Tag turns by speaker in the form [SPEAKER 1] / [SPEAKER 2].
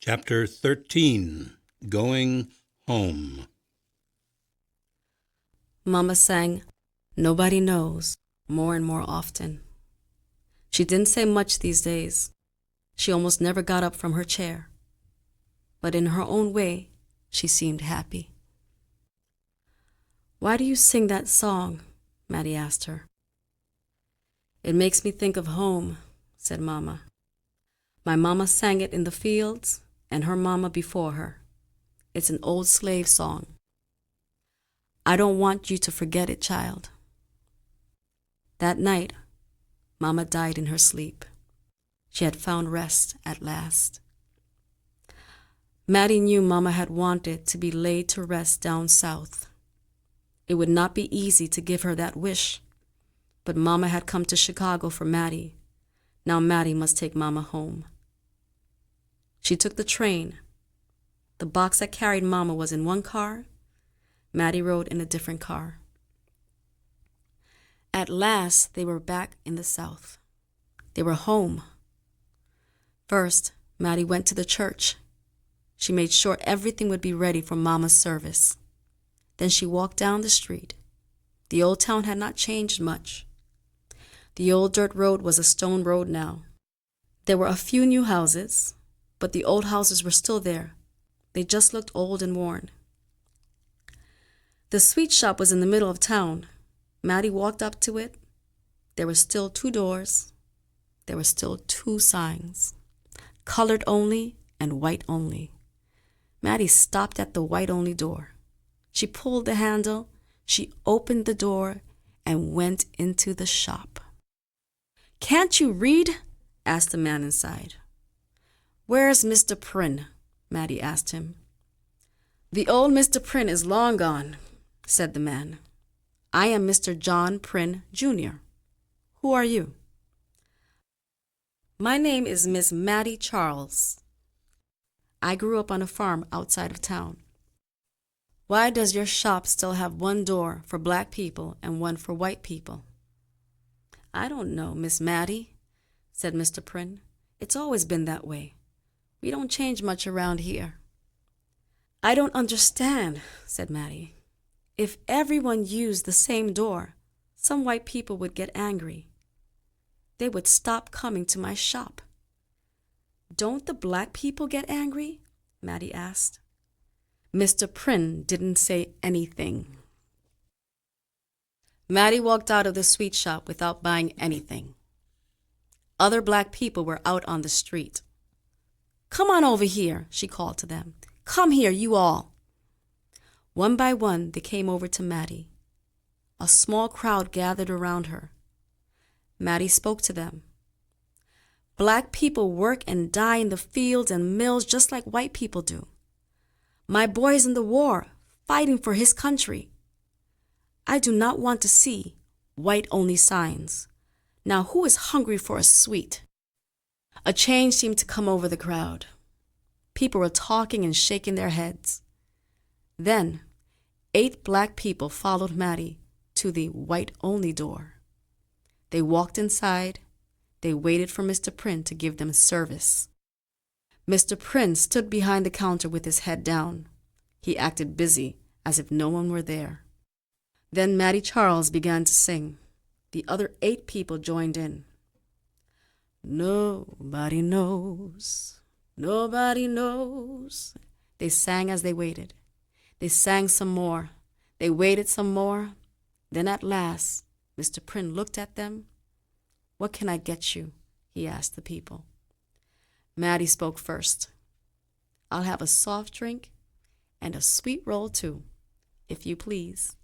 [SPEAKER 1] Chapter 13, Going Home.
[SPEAKER 2] Mama sang "Nobody Knows" more and more often. She didn't say much these days. She almost never got up from her chair. But in her own way, she seemed happy. "Why do you sing that song?" Mattie asked her. "It makes me think of home," said Mama. "My mama sang it in the fields, and her mama before her. It's an old slave song. I don't want you to forget it, child." That night, Mama died in her sleep. She had found rest at last. Mattie knew Mama had wanted to be laid to rest down south. It would not be easy to give her that wish, but Mama had come to Chicago for Mattie. Now Mattie must take Mama home. She took the train. The box that carried Mama was in one car. Mattie rode in a different car. At last, they were back in the South. They were home. First, Mattie went to the church. She made sure everything would be ready for Mama's service. Then she walked down the street. The old town had not changed much. The old dirt road was a stone road now. There were a few new houses, but the old houses were still there. They just looked old and worn. The sweet shop was in the middle of town. Mattie walked up to it. There were still 2 doors. There were still 2 signs, colored only and white only. Mattie stopped at the white only door. She pulled the handle, she opened the door, and went into the shop. "Can't you read?" asked the man inside. "Where's Mr. Prynne?" Mattie asked him. "The old Mr. Prynne is long gone," said the man. "I am Mr. John Prynne, Jr. Who are you?" "My name is Miss Mattie Charles. I grew up on a farm outside of town." "Why does your shop still have 1 door for black people and 1 for white people?" "I don't know, Miss Mattie," said Mr. Prynne. "It's always been that way. We don't change much around here." "I don't understand," said Mattie. "If everyone used the same door, some white people would get angry. They would stop coming to my shop." "Don't the black people get angry?" Mattie asked. Mr. Prynne didn't say anything. Mattie walked out of the sweet shop without buying anything. Other black people were out on the street. "Come on over here," she called to them. "Come here, you all." One by one, they came over to Mattie. A small crowd gathered around her. Mattie spoke to them. "Black people work and die in the fields and mills just like white people do. My boy's in the war, fighting for his country. I do not want to see white-only signs. Now who is hungry for a sweet?" A change seemed to come over the crowd. People were talking and shaking their heads. Then, 8 black people followed Mattie to the white-only door. They walked inside. They waited for Mr. Prynne to give them service. Mr. Prynne stood behind the counter with his head down. He acted busy, as if no one were there. Then Mattie Charles began to sing. The other 8 people joined in. "Nobody knows, nobody knows," they sang as they waited. They sang some more. They waited some more. Then at last, Mr. Prynne looked at them. "What can I get you?" he asked the people. Mattie spoke first. "I'll have a soft drink and a sweet roll too, if you please."